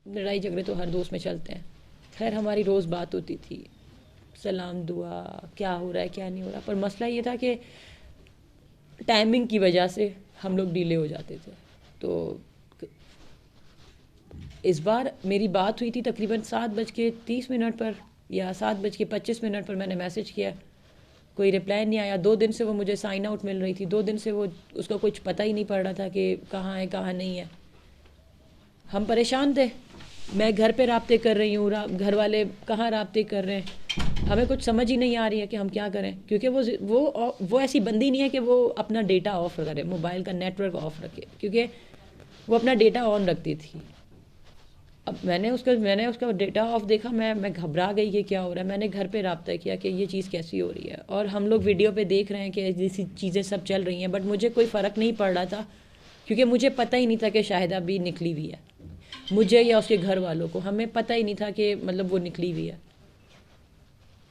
लड़ाई झगड़े तो हर दोस्त में चलते हैं। खैर हमारी रोज़ बात होती थी, सलाम दुआ, क्या हो रहा है क्या नहीं हो रहा, पर मसला ये था कि टाइमिंग की वजह से हम लोग डिले हो जाते थे। तो इस बार मेरी बात हुई थी तकरीबन 7:30 पर या 7:25 पर मैंने मैसेज किया, कोई रिप्लाई नहीं आया। 2 दिन से वो मुझे साइन आउट मिल रही थी, 2 दिन से वो उसका कुछ पता ही नहीं पड़ रहा था कि कहाँ है कहाँ नहीं है। हम परेशान थे, मैं घर पे राब्ते कर रही हूँ, घर वाले कहाँ राब्ते कर रहे हैं, हमें कुछ समझ ही नहीं आ रही है कि हम क्या करें। क्योंकि वो ऐसी बंदी नहीं है कि वो अपना डेटा ऑफ करे, मोबाइल का नेटवर्क ऑफ रखे, क्योंकि वो अपना डेटा ऑन रखती थी। अब मैंने उसका डेटा ऑफ देखा, मैं घबरा गई कि क्या हो रहा है। मैंने घर पे राब्ता किया कि ये चीज़ कैसी हो रही है, और हम लोग वीडियो पे देख रहे हैं कि जैसी चीज़ें सब चल रही हैं, बट मुझे कोई फ़र्क नहीं पड़ रहा था, क्योंकि मुझे पता ही नहीं था कि शाहिदा भी निकली हुई है। मुझे या उसके घर वालों को, हमें पता ही नहीं था कि मतलब वो निकली हुई है।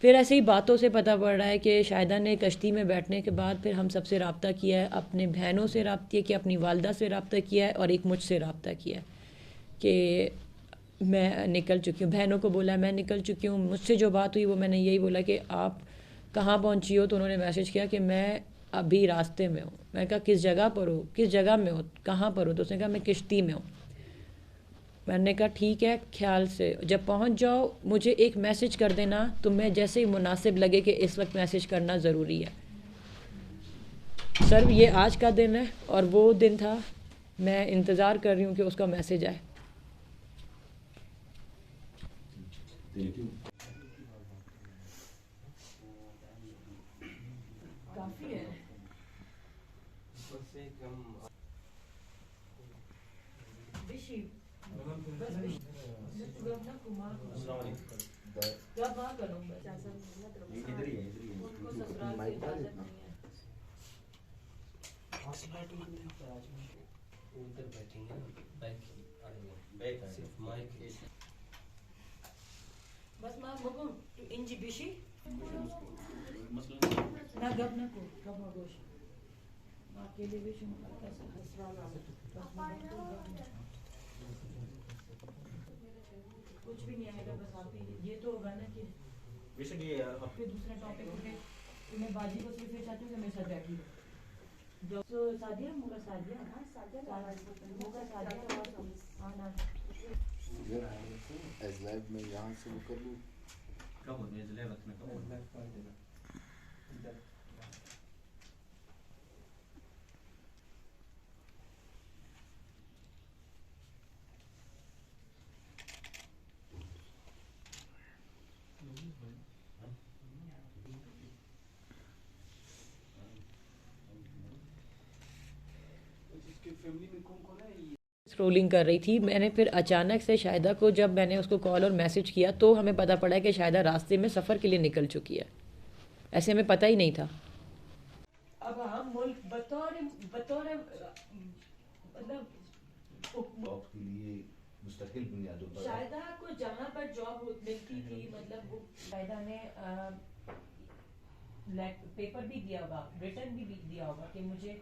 फिर ऐसे ही बातों से पता पड़ रहा है कि शाहिदा ने कश्ती में बैठने के बाद फिर हम सबसे रब्ता किया है, अपने बहनों से रब्ता किया, अपनी वालदा से रब्ता किया है, और एक मुझसे रब्ता किया है कि मैं निकल चुकी हूँ। बहनों को बोला मैं निकल चुकी हूँ। मुझसे जो बात हुई वो मैंने यही बोला कि आप कहाँ पहुँची हो, तो उन्होंने मैसेज किया कि मैं अभी रास्ते में हूँ। मैं कहा किस जगह पर हो, किस जगह में हो, कहाँ पर हो, तो उसने कहा मैं किश्ती में हूँ। मैंने कहा ठीक है, ख्याल से जब पहुंच जाओ मुझे एक मैसेज कर देना, तो मैं जैसे ही मुनासिब लगे कि इस वक्त मैसेज करना ज़रूरी है। सर ये आज का दिन है और वो दिन था, मैं इंतज़ार कर रही हूँ कि उसका मैसेज आए। काफ़ी है। बिशी बस बिशी गब ना कुमा गब वहाँ करूँ बस उनको ससुराल से इजाज़त नहीं है। उधर बैठेंगे ना, बैक आएंगे, बैक सिर्फ माइक बस माँ मगो तू इंजी बिशी मसलन ना गब ना को गब मगोश माँ के लिए बिशी कैसे हसरा बस कुछ भी नहीं आएगा, बस आप ही ये तो होगा ना कि बेसिकली फिर दूसरा टॉपिक उठे तो मैं बाजी को सिर्फ ये चाहती हूँ कि मेरे साथ बैठी हो। तो सादिया मुगा सादिया मुगा सादिया हाँ ना एज लाइव में यहाँ से वो कर लूँ। कब होते हैं जिले रखने कब होते हैं? स्क्रोलिंग कर रही थी, मैंने फिर अचानक से शाहिदा को, जब मैंने उसको कॉल और मैसेज किया तो हमें पता पड़ा कि शाहिदा रास्ते में सफ़र के लिए निकल चुकी है। ऐसे हमें पता ही नहीं था। अब हम मुल्क बतौर बतौर मतलब जॉब के लिए मुस्तकिल बुनियादों पर शाहिदा को जहाँ पर जॉब मिलती थी, मतलब वो शाहिदा ने पेपर भी दिया होगा, रिटर्न भी दिया होगा कि मुझे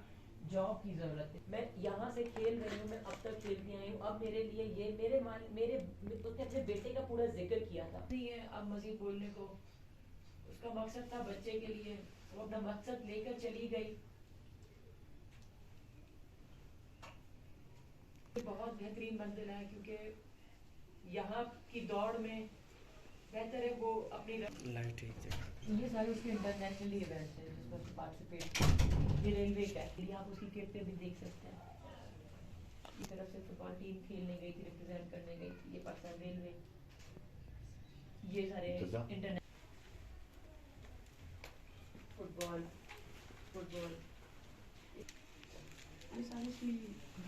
जॉब की ज़रूरत है, मैं यहाँ से खेल रही हूँ, मैं अब तक खेलती आई हूँ, अब मेरे लिए ये मेरे उसने अपने बेटे का पूरा जिक्र किया था, नहीं है अब मजीद बोलने को। उसका मकसद था बच्चे के लिए, वो अपना मकसद लेकर चली गई। बहुत बेहतरीन मंजिल है, क्योंकि यहाँ की दौड़ में बेहतर है वो अपनी लाइट एक जगह। ये सारे उसके इंटरनेशनली इवेंट्स हैं जिसमें पार्टिसिपेट, ये रेलवे का है, आप उसकी किट पे भी देख सकते हैं। की तरफ से फुटबॉल टीम खेलने गई थी, रिप्रेजेंट करने गई थी, ये पाकिस्तान रेलवे, ये सारे इंटरनेशनल फुटबॉल फुटबॉल ये सारी उसकी,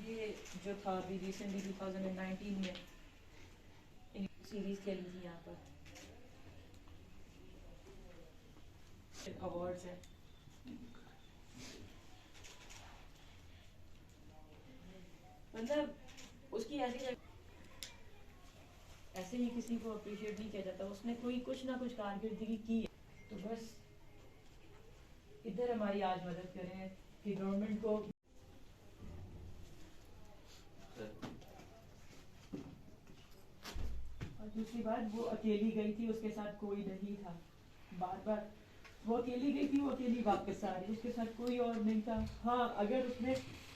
ये जो था अभी रिसेंटली 2019 में सीरीज खेली थी यहाँ पर, अवार्ड्स है। मतलब उसकी ऐसे ही किसी को अप्रिशिएट नहीं किया जाता, उसने कोई कुछ ना कुछ कारकर्दगी की है, तो बस इधर हमारी आज मदद करें कि गवर्नमेंट को दूसरी बात वो अकेली गई थी, उसके साथ कोई नहीं था। बार बार वो अकेली गई थी, वो अकेली वापस आ रही, उसके साथ कोई और नहीं था। हाँ, अगर उसने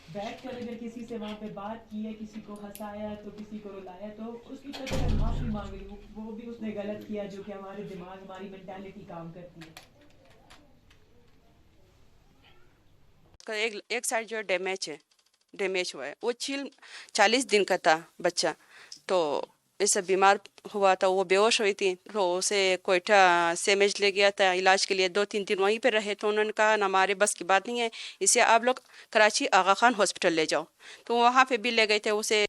बैठ कर अगर किसी से वहाँ पे बात की है, किसी को हंसाया तो किसी को रुलाया, तो उसकी तरफ से माफ़ी मांग रही हूँ। वो भी उसने गलत किया, जो कि हमारे दिमाग, हमारी मेंटालिटी काम करती है। का एक साइड जो डैमेज हुआ है। वो 40 दिन का था बच्चा, तो इससे बीमार हुआ था, वो बेहोश हुई थी, तो उसे कोयटा सेमेज ले गया था इलाज के लिए। 2-3 दिन वहीं पे रहे, तो उन्होंने कहा ना हमारे बस की बात नहीं है, इसे आप लोग कराची आगा खान हॉस्पिटल ले जाओ। तो वहाँ पे भी ले गए थे उसे।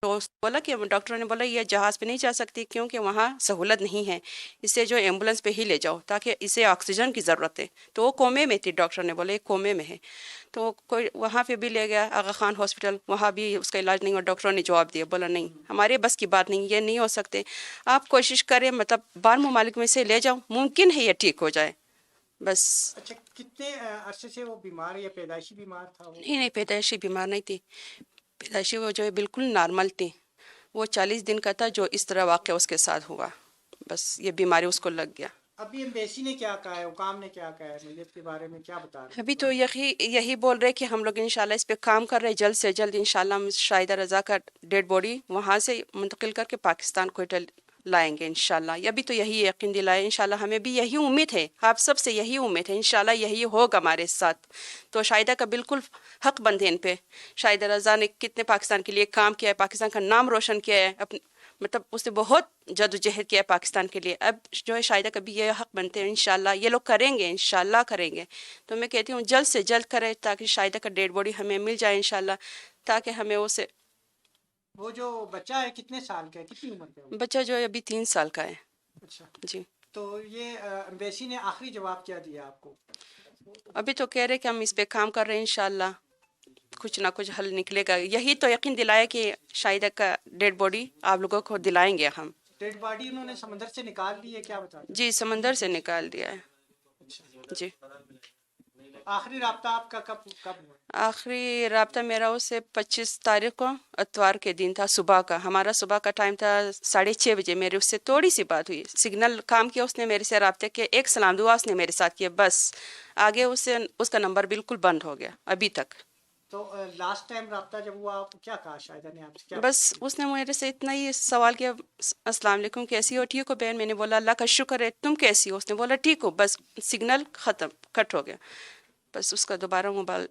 तो बोला कि डॉक्टरों ने बोला ये जहाज़ पे नहीं जा सकती क्योंकि वहाँ सहूलत नहीं है, इसे जो एम्बुलेंस पे ही ले जाओ ताकि इसे ऑक्सीजन की ज़रूरत है। तो वो कोमे में थी, डॉक्टर ने बोला ये कोमे में है। तो कोई वहाँ पे भी ले गया आगा खान हॉस्पिटल, वहाँ भी उसका इलाज नहीं हुआ। डॉक्टरों ने जवाब दिया, बोला नहीं हमारे बस की बात नहीं, ये नहीं हो सकते, आप कोशिश करें, मतलब बाहर ममालिक में से ले जाओ, मुमकिन है ये ठीक हो जाए बस। अच्छा, कितने अरसे से वो बीमार या पैदाइशी बीमार था वो? नहीं, पैदाइशी बीमार नहीं थी, पैदाइशी वो जो है बिल्कुल नॉर्मल थी। वो 40 दिन का था जो इस तरह वाक़या उसके साथ हुआ, बस ये बीमारी उसको लग गया। अभी एम्बेसी ने क्या कहा है, हुकाम ने क्या कहा है, मलिक के बारे में क्या बता रहे हैं? अभी तो यही बोल रहे कि हम लोग इंशाल्लाह इस पे काम कर रहे हैं, जल्द से जल्द इंशाल्लाह हम शाहिदा रज़ा का डेड बॉडी वहाँ से मुंतकिल करके पाकिस्तान क्वेटा लाएंगे इंशाल्लाह। अभी तो यही यकीन दिलाए इंशाल्लाह, हमें भी यही उम्मीद है, आप सब से यही उम्मीद है, इंशाल्लाह यही होगा हमारे साथ। तो शाहिदा का बिल्कुल हक बंद है इन पे। शाहिदा रज़ा ने कितने पाकिस्तान के लिए काम किया है, पाकिस्तान का नाम रोशन किया है, अपने मतलब उसने बहुत जद्दोजहद किया है पाकिस्तान के लिए। अब जो है शाहिदा का भी ये हक बनते हैं, इंशाल्लाह ये लोग करेंगे, इंशाल्लाह करेंगे। तो मैं कहती हूँ जल्द से जल्द करें ताकि शाहिदा का डेड बॉडी हमें मिल जाए इंशाल्लाह, ताकि हमें उसे। वो जो बच्चा है कितने साल का है, कितनी उम्र का है वो? बच्चा जो है अभी 3 साल का है। अच्छा, जी, तो ये एम्बेसी ने आखिरी जवाब क्या दिया आपको? अभी तो कह रहे कि हम इस पे काम कर रहे हैं, इंशाल्लाह कुछ ना कुछ हल निकलेगा। यही तो यकीन दिलाया कि शाहिदा का डेड बॉडी आप लोगों को दिलाएंगे हम। डेड बॉडी उन्होंने समंदर से निकाल ली है, क्या बता रहे जी, समंदर से निकाल दिया है। हैं? जी, आखिरी राब्ता आपका कब कब हुआ? आखिरी रब्ता मेरा उससे 25 तारीख को इतवार के दिन था, सुबह का। हमारा सुबह का टाइम था 6:30 बजे। मेरी उससे थोड़ी सी बात हुई, सिग्नल काम किया उसने मेरे से, रब्ते के एक सलाम दुआ उसने मेरे साथ किया, बस आगे उससे उसका नंबर बिल्कुल बंद हो गया अभी तक। तो लास्ट टाइम राब्ता जब हुआ आपको क्या कहा शाहिदा ने आपसे, क्या बस उसने मेरे से इतना ही सवाल किया, अस्सलाम वालेकुम, कैसी हो, ठीक हो बहन? मैंने बोला अल्लाह का शुक्र है, तुम कैसी हो? उसने बोला ठीक हो, बस सिग्नल ख़त्म, कट हो गया, बस उसका दोबारा मोबाइल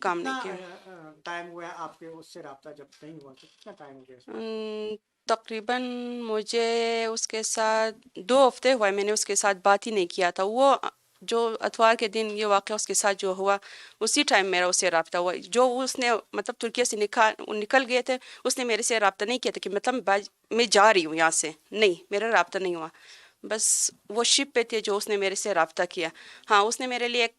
काम कितना नहीं किया। टाइम हुआ है आपके उससे राब्ता जब नहीं हुआ, तो कितना टाइम हो गया? तकरीबन मुझे उसके साथ 2 हफ्ते हुए, मैंने उसके साथ बात ही नहीं किया था। वो जो अतवार के दिन ये वाक़या उसके साथ जो हुआ, उसी टाइम मेरा उससे रब्ता हुआ। जो उसने मतलब तुर्की से निकल गए थे, उसने मेरे से रब्ता नहीं किया था कि मतलब मैं जा रही हूँ यहाँ से, नहीं, मेरा रब्ता नहीं हुआ। बस वो शिप पे थे जो उसने मेरे से रब्ता किया। हाँ, उसने मेरे लिए एक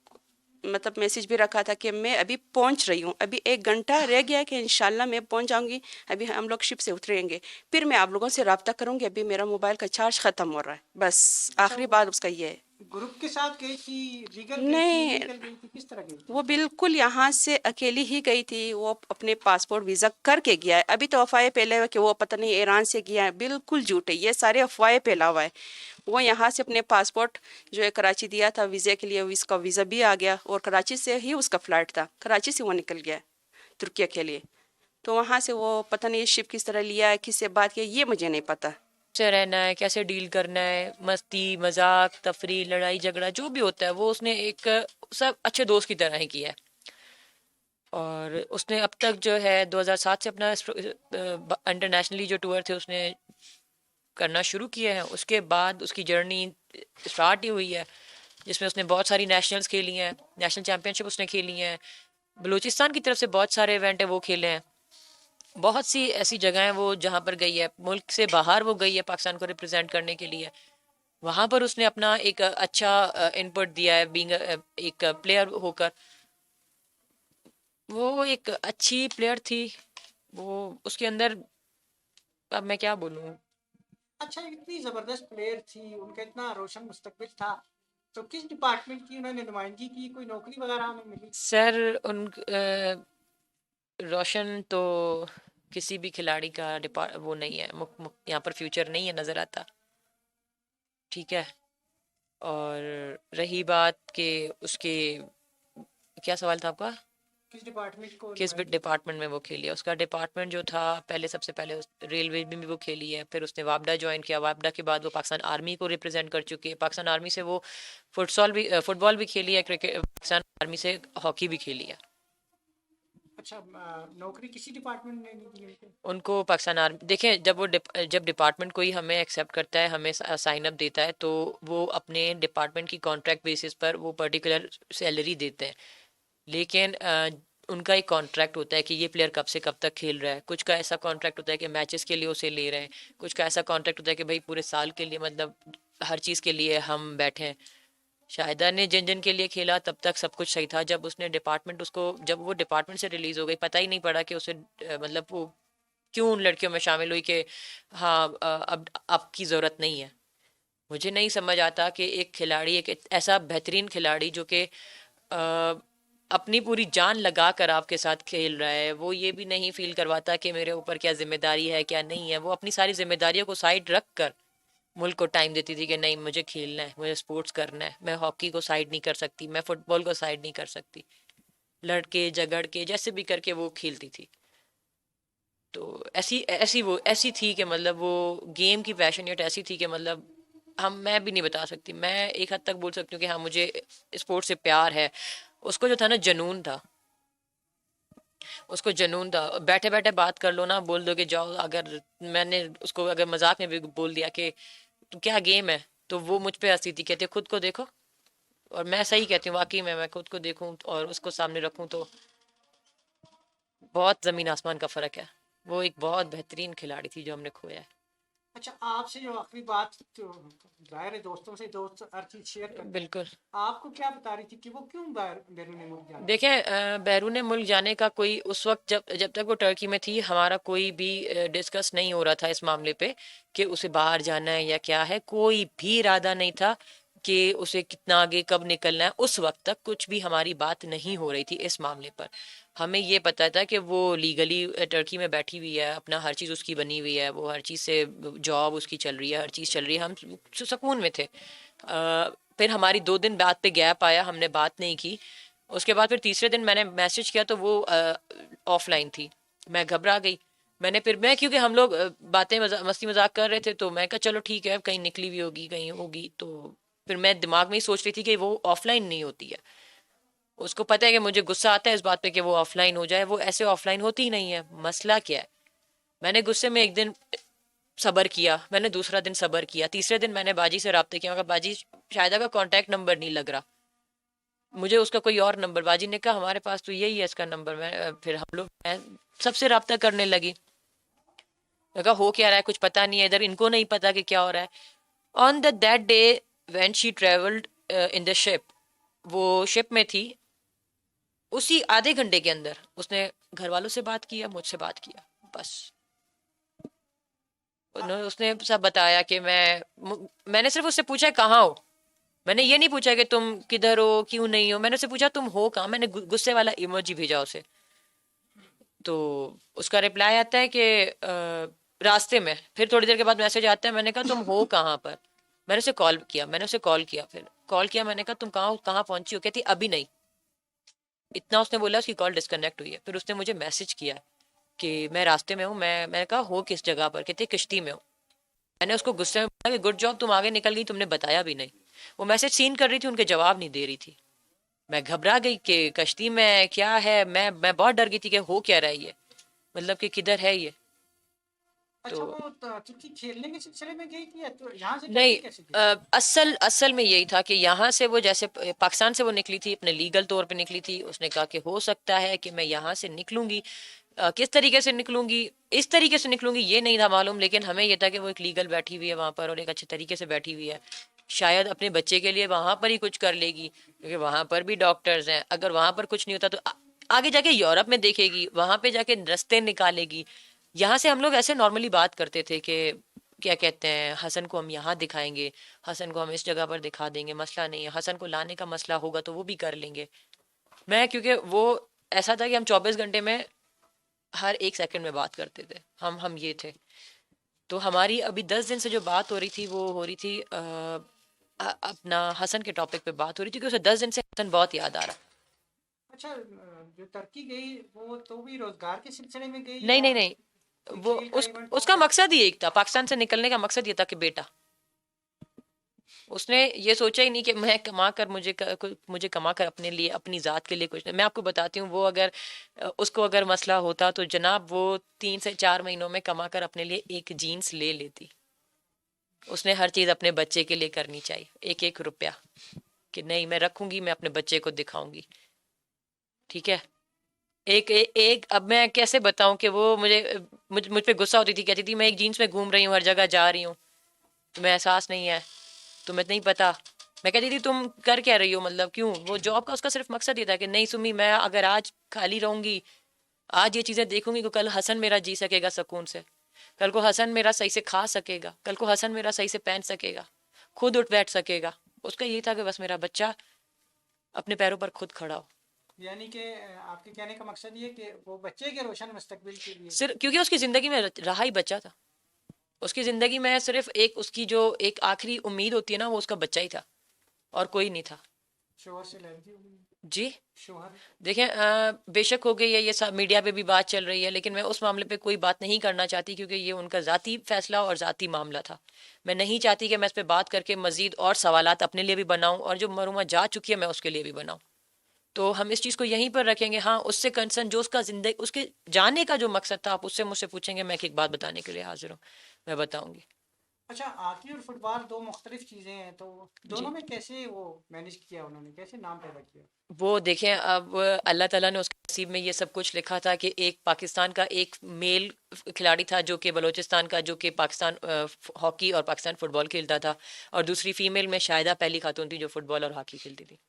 मतलब मैसेज भी रखा था कि मैं अभी पहुंच रही हूँ, अभी 1 घंटा रह गया है कि इंशाल्लाह मैं पहुंच जाऊंगी, अभी हम लोग शिप से उतरेंगे, फिर मैं आप लोगों से रब्ता करूंगी, अभी मेरा मोबाइल का चार्ज ख़त्म हो रहा है, बस आखिरी बात उसका ये है। ग्रुप के साथ गई थी, लीगल गई थी, नहीं, लीगल गई थी, किस तरह गई थी? वो बिल्कुल यहाँ से अकेली ही गई थी। वो अपने पासपोर्ट वीज़ा करके गया है। अभी तो अफवाहें फैले हुए कि वो पता नहीं ईरान से गया है, बिल्कुल झूठ है, ये सारे अफवाहें फैला हुआ है। वो यहाँ से अपने पासपोर्ट जो है कराची दिया था वीज़े के लिए, उसका वीज़ा भी आ गया और कराची से ही उसका फ़्लाइट था, कराची से वो निकल गया तुर्की के लिए। तो वहाँ से वो पता नहीं शिप किस तरह लिया है, किससे बात किया, ये मुझे नहीं पता। से रहना है, कैसे डील करना है, मस्ती मजाक तफरी लड़ाई झगड़ा जो भी होता है वो उसने एक सब अच्छे दोस्त की तरह ही किया है। और उसने अब तक जो है 2007 से अपना इंटरनेशनली जो टूर थे उसने करना शुरू किया है। उसके बाद उसकी जर्नी स्टार्ट ही हुई है, जिसमें उसने बहुत सारी नेशनल्स खेली हैं, नेशनल चैम्पियनशिप उसने खेली हैं, बलूचिस्तान की तरफ से बहुत सारे इवेंट है वो खेले हैं। बहुत सी ऐसी जगह हैं वो जहाँ पर गई है, मुल्क से बाहर वो गई है पाकिस्तान को रिप्रेजेंट करने के लिए। वहाँ पर उसने अपना एक अच्छा इनपुट दिया है, बीइंग एक प्लेयर होकर। वो एक अच्छी प्लेयर थी, वो उसके अंदर, अब मैं क्या बोलूँ। अच्छा, इतनी जबरदस्त प्लेयर थी, उनका इतना रोशन मुस्तकबिल था, तो किस डिपार्टमेंट की उन्होंने नुमाइंदगी की, कोई नौकरी वगैरह उन्हें मिली? सर उन रोशन तो किसी भी खिलाड़ी का वो नहीं है, यहाँ पर फ्यूचर नहीं है, नज़र आता। ठीक है। और रही बात कि उसके, क्या सवाल था आपका? किस डिपार्टमेंट को किस रिवाइव डिपार्टमेंट में वो खेली है? उसका डिपार्टमेंट जो था, पहले सबसे पहले रेलवे में भी वो खेली है, फिर उसने वापडा ज्वाइन किया, वापडा के बाद वो पाकिस्तान आर्मी को रिप्रेजेंट कर चुकी है, पाकिस्तान आर्मी से वो फुटबॉल भी खेली है, क्रिकेट, पाकिस्तान आर्मी से हॉकी भी खेली है। अच्छा, नौकरी किसी डिपार्टमेंट ने नहीं दी उनको? उनको पाकिस्तान आर्मी, देखें, जब डिपार्टमेंट कोई हमें एक्सेप्ट करता है, हमें साइन अप देता है, तो वो अपने डिपार्टमेंट की कॉन्ट्रैक्ट बेसिस पर वो पर्टिकुलर सैलरी देते हैं। लेकिन उनका एक कॉन्ट्रैक्ट होता है कि ये प्लेयर कब से कब तक खेल रहा है। कुछ का ऐसा कॉन्ट्रैक्ट होता है कि मैचेस के लिए उसे ले रहे हैं, कुछ का ऐसा कॉन्ट्रैक्ट होता है कि भाई पूरे साल के लिए, मतलब हर चीज़ के लिए हम बैठे हैं। शाहिदा ने जिन जिन के लिए खेला तब तक सब कुछ सही था। जब वो डिपार्टमेंट से रिलीज हो गई, पता ही नहीं पड़ा कि उसे मतलब वो क्यों उन लड़कियों में शामिल हुई कि हाँ अब आपकी ज़रूरत नहीं है। मुझे नहीं समझ आता कि एक खिलाड़ी, एक ऐसा बेहतरीन खिलाड़ी जो कि अपनी पूरी जान लगा कर आपके साथ खेल रहा है, वो ये भी नहीं फील करवाता कि मेरे ऊपर क्या जिम्मेदारी है क्या नहीं है। वो अपनी सारी जिम्मेदारियों को साइड रख कर मुल्क को टाइम देती थी कि नहीं, मुझे खेलना है, मुझे स्पोर्ट्स करना है, मैं हॉकी को साइड नहीं कर सकती, मैं फुटबॉल को साइड नहीं कर सकती। लड़के झगड़ के जैसे भी करके वो खेलती थी। तो ऐसी ऐसी वो ऐसी थी कि मतलब वो गेम की पैशनेट ऐसी थी कि मतलब मैं भी नहीं बता सकती। मैं एक हद तक बोल सकती हूँ कि हाँ, मुझे स्पोर्ट्स से प्यार है। उसको जो था ना, जुनून था, उसको जुनून था। बैठे बैठे बात कर लो ना, बोल दो कि जाओ, अगर मैंने उसको अगर मजाक में भी बोल दिया कि तो क्या गेम है, तो वो मुझ पे हंसी थी, कहती खुद को देखो। और मैं सही कहती हूँ, वाकई में मैं खुद को देखूं और उसको सामने रखूं तो बहुत जमीन आसमान का फर्क है। वो एक बहुत बेहतरीन खिलाड़ी थी जो हमने खोया है। अच्छा, आपसे जो आखिरी बात, तो जाहिर है दोस्तों से दोस्त हर चीज शेयर करते हैं, बिल्कुल। आपको क्या बता रही थी कि वो क्यों बैरून मुल्क जाना? देखें, बैरून मुल्क जाने का कोई उस वक्त, जब तक वो टर्की में थी, हमारा कोई भी डिस्कस नहीं हो रहा था इस मामले पे कि उसे बाहर जाना है या क्या है। कोई भी इरादा नहीं था कि उसे कितना आगे कब निकलना है। उस वक्त तक कुछ भी हमारी बात नहीं हो रही थी इस मामले पर। हमें ये पता था कि वो लीगली टर्की में बैठी हुई है, अपना हर चीज़ उसकी बनी हुई है, वो हर चीज़ से, जॉब उसकी चल रही है, हर चीज़ चल रही है, हम सुकून में थे। फिर हमारी 2 दिन बात पे गैप आया, हमने बात नहीं की। उसके बाद फिर तीसरे दिन मैंने मैसेज किया तो वो ऑफलाइन थी। मैं घबरा गई। मैं क्योंकि हम लोग बातें मस्ती मजाक कर रहे थे, तो मैं कहा चलो ठीक है, कहीं निकली हुई होगी, कहीं होगी। तो फिर मैं दिमाग में ही सोच रही थी कि वो ऑफलाइन नहीं होती है। उसको पता है कि मुझे गुस्सा आता है इस बात पे कि वो ऑफलाइन हो जाए, वो ऐसे ऑफलाइन होती ही नहीं है। मसला क्या है? मैंने गुस्से में एक दिन सबर किया, मैंने दूसरा दिन सबर किया, तीसरे दिन मैंने बाजी से रब्ते किया, मगर बाजी, शायदा का कांटेक्ट नंबर नहीं लग रहा, मुझे उसका कोई और नंबर। बाजी ने कहा हमारे पास तो यही है इसका नंबर। फिर मैं सबसे रब्ता करने लगी। मैं कहा हो क्या रहा है, कुछ पता नहीं है इधर, इनको नहीं पता कि क्या हो रहा है। On the that day when she travelled in the ship, वो शिप में थी, उसी आधे घंटे के अंदर उसने घर वालों से बात किया, मुझसे बात किया, बस। उसने सब बताया कि मैंने सिर्फ उससे पूछा कहाँ हो। मैंने ये नहीं पूछा कि तुम किधर हो, क्यों नहीं हो, मैंने उससे पूछा तुम हो कहाँ। मैंने गुस्से वाला इमोजी भेजा उसे। तो उसका रिप्लाई आता है कि रास्ते में। फिर थोड़ी देर के बाद मैसेज आता है, मैंने कहा तुम हो कहाँ पर। मैंने उसे कॉल किया, फिर कॉल किया, मैंने कहा तुम कहाँ पहुंची हो। कहती अभी नहीं। इतना उसने बोला, उसकी कॉल डिस्कनेक्ट हुई है। फिर उसने मुझे मैसेज किया कि मैं रास्ते में हूँ। मैंने कहा हो किस जगह पर? कहती किश्ती में हूँ। मैंने उसको गुस्से में बोला कि गुड जॉब, तुम आगे निकल गई, तुमने बताया भी नहीं। वो मैसेज सीन कर रही थी, उनके जवाब नहीं दे रही थी। मैं घबरा गई कि कश्ती में क्या है। मैं बहुत डर गई थी कि हो क्या रहा है ये, मतलब कि किधर है ये। अच्छा, तो वो तुर्की खेलने के सिलसिले में गई थी या तो यहाँ से नहीं, टर्की कैसे गई? असल में यही था कि यहाँ से वो, जैसे पाकिस्तान से वो निकली थी, अपने लीगल तौर पे निकली थी। उसने कहा कि हो सकता है कि मैं यहाँ से निकलूंगी। किस तरीके से निकलूंगी, इस तरीके से निकलूंगी ये नहीं था मालूम, लेकिन हमें ये था कि वो एक लीगल बैठी हुई है वहां पर और एक अच्छे तरीके से बैठी हुई है। शायद अपने बच्चे के लिए वहां पर ही कुछ कर लेगी, क्योंकि वहां पर भी डॉक्टर्स हैं। अगर वहां पर कुछ नहीं होता तो आगे जाके यूरोप में देखेगी, वहां पे जाके रास्ते निकालेगी। यहाँ से हम लोग ऐसे नॉर्मली बात करते थे कि क्या कहते हैं, हसन को हम यहाँ दिखाएंगे, हसन को हम इस जगह पर दिखा देंगे, मसला नहीं है, हसन को लाने का मसला होगा तो वो भी कर लेंगे। मैं क्योंकि वो ऐसा था कि हम 24 घंटे में हर एक सेकंड में बात करते थे, हम ये थे। तो हमारी अभी 10 दिन से जो बात हो रही थी वो हो रही थी अपना हसन के टॉपिक पे बात हो रही थी कि उसे 10 दिन से हसन बहुत याद आ रहा। अच्छा, जो टर्की गई वो तो भी रोजगार के सिलसिले में गई नहीं या नहीं नहीं, कोई वो खेल का इवेंट था उसका उसका? मकसद ही एक था, पाकिस्तान से निकलने का मकसद ये था कि बेटा, उसने ये सोचा ही नहीं कि मैं कमा कर मुझे कमा कर अपने लिए अपनी ज़ात के लिए कुछ नहीं। मैं आपको बताती हूँ, वो अगर उसको अगर मसला होता तो जनाब वो 3 से 4 महीनों में कमा कर अपने लिए एक जीन्स ले लेती। उसने हर चीज़ अपने बच्चे के लिए करनी चाहिए, एक एक रुपया कि नहीं मैं रखूंगी, मैं अपने बच्चे को दिखाऊंगी। ठीक है, एक अब मैं कैसे बताऊं कि वो मुझ पे गुस्सा होती थी, कहती थी मैं एक जीन्स में घूम रही हूँ, हर जगह जा रही हूँ, तुम्हें एहसास नहीं है, तुम्हें नहीं पता। मैं कहती थी तुम कर क्या रही हो, मतलब क्यों? वो जॉब का उसका सिर्फ मकसद ये था कि नहीं सुमी, मैं अगर आज खाली रहूंगी, आज ये चीज़ें देखूंगी तो कल हसन मेरा जी सकेगा सुकून से, कल को हसन मेरा सही से खा सकेगा, कल को हसन मेरा सही से पहन सकेगा, खुद उठ बैठ सकेगा। उसका यही था कि बस मेरा बच्चा अपने पैरों पर खुद खड़ा हो। यानी कि आपके कहने का मकसद ये कि वो बच्चे के रोशन मुस्तकबिल के लिए। सिर्फ क्योंकि उसकी ज़िंदगी में रहा ही बच्चा था, उसकी ज़िंदगी में सिर्फ एक उसकी जो एक आखिरी उम्मीद होती है ना, वो उसका बच्चा ही था और कोई नहीं था। शोहर से एलर्जी हो गई? जी शोहर? देखें, बेशक हो गई है, ये सब मीडिया पे भी बात चल रही है, लेकिन मैं उस मामले पे कोई बात नहीं करना चाहती क्योंकि ये उनका ज़ाती फैसला और ज़ाती मामला था। मैं नहीं चाहती कि मैं इस पे बात करके मज़ीद और सवालात अपने लिए भी बनाऊं और जो मरूमा जा चुकी है मैं उसके लिए भी बनाऊं। तो हम इस चीज़ को यहीं पर रखेंगे। हाँ, उससे कंसर्न जो उसका जिंदगी उसके जाने का जो मकसद था, आप उससे मुझसे पूछेंगे, मैं एक बात बताने के लिए हाजिर हूँ, मैं बताऊंगी। अच्छा, हॉकी और फुटबॉल दो मुख्तलिफ चीज़ें हैं, तो दोनों जी, में कैसे वो मैनेज किया उन्होंने, कैसे नाम पैदा किया? वो देखें, अब अल्लाह ताला ने उसके नसीब में ये सब कुछ लिखा था कि एक पाकिस्तान का एक मेल खिलाड़ी था जो कि बलूचिस्तान का, जो कि पाकिस्तान हॉकी और पाकिस्तान फुटबॉल खेलता था, और दूसरी फीमेल में शाहिदा पहली खातून थी जो फुटबॉल और हॉकी खेलती थी।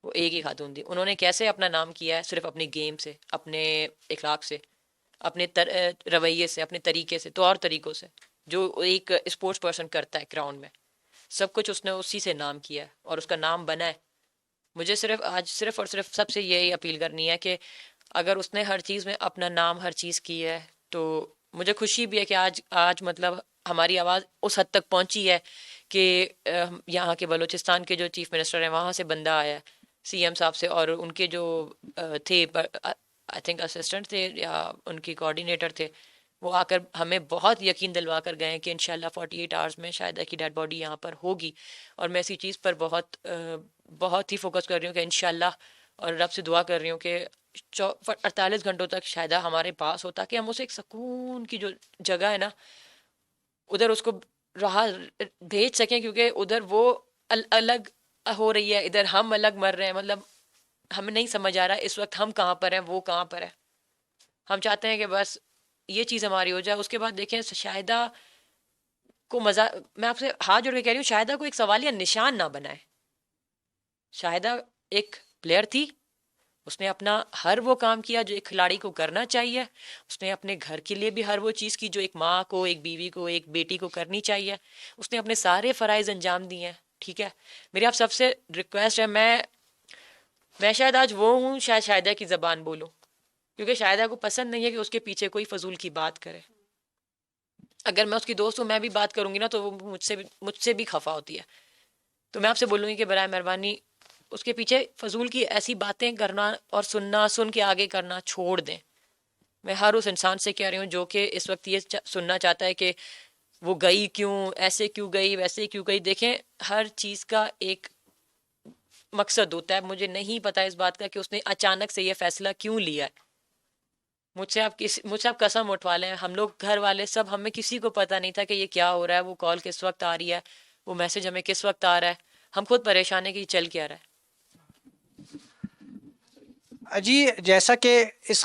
वो एक ही खातून थी। उन्होंने कैसे अपना नाम किया है? सिर्फ अपने गेम से, अपने इखलाक से, अपने रवैये से, अपने तरीके से, तौर तरीकों से, जो एक स्पोर्ट्स पर्सन करता है ग्राउंड में। सब कुछ उसने उसी से नाम किया है और उसका नाम बना है। मुझे सिर्फ आज सिर्फ और सिर्फ सबसे यही अपील करनी है कि अगर उसने हर चीज़ में अपना नाम हर चीज़ की है तो मुझे खुशी भी है कि आज आज मतलब हमारी आवाज़ उस हद तक पहुंची है कि यहाँ के बलूचिस्तान के जो चीफ मिनिस्टर हैं वहाँ से बंदा आया है, सीएम साहब से, और उनके जो थे, आई थिंक असिस्टेंट थे या उनकी कोऑर्डिनेटर थे, वो आकर हमें बहुत यकीन दिलवा कर गए कि इंशाल्लाह 48 आवर्स में शायद की डेड बॉडी यहाँ पर होगी। और मैं इसी चीज़ पर बहुत ही फोकस कर रही हूँ कि इंशाल्लाह, और रब से दुआ कर रही हूँ कि 48 घंटों तक शायद हमारे पास हो, ताकि हम उसे एक सुकून की जो जगह है ना, उधर उसको राह भेज सकें, क्योंकि उधर वो अलग हो रही है, इधर हम अलग मर रहे हैं। मतलब हमें नहीं समझ आ रहा है इस वक्त हम कहाँ पर हैं, वो कहाँ पर है। हम चाहते हैं कि बस ये चीज़ हमारी हो जाए। उसके बाद देखें, शाहिदा को मजा, मैं आपसे हाथ जोड़ के कह रही हूँ, शाहिदा को एक सवालिया निशान ना बनाए। शाहिदा एक प्लेयर थी, उसने अपना हर वो काम किया जो एक खिलाड़ी को करना चाहिए। उसने अपने घर के लिए भी हर वो चीज़ की जो एक माँ को, एक बीवी को, एक बेटी को करनी चाहिए। उसने अपने सारे फ़राइज़ अंजाम दिए हैं। ठीक है, मेरी आप सबसे रिक्वेस्ट है, मैं शायद आज वो हूँ, शायद शाहिदा की ज़बान बोलूँ, क्योंकि शाहिदा को पसंद नहीं है कि उसके पीछे कोई फजूल की बात करे। अगर मैं उसकी दोस्त हूँ, मैं भी बात करूंगी ना, तो वो मुझसे भी खफा होती है। तो मैं आपसे बोलूँगी कि बराए मेहरबानी उसके पीछे फजूल की ऐसी बातें करना और सुन के आगे करना छोड़ दें। मैं हर उस इंसान से कह रही हूँ जो कि इस वक्त ये सुनना चाहता है कि वो गई क्यों, ऐसे क्यों गई, वैसे क्यों गई। देखें, हर चीज़ का एक मकसद होता है। मुझे नहीं पता इस बात का कि उसने अचानक से ये फैसला क्यों लिया है। मुझसे आप कसम उठवा लें, हम लोग घर वाले सब, हमें किसी को पता नहीं था कि ये क्या हो रहा है, वो कॉल किस वक्त आ रही है, वो मैसेज हमें किस वक्त आ रहा है। हम खुद परेशान है कि चल क्या रहा है। अजी, जैसा कि इस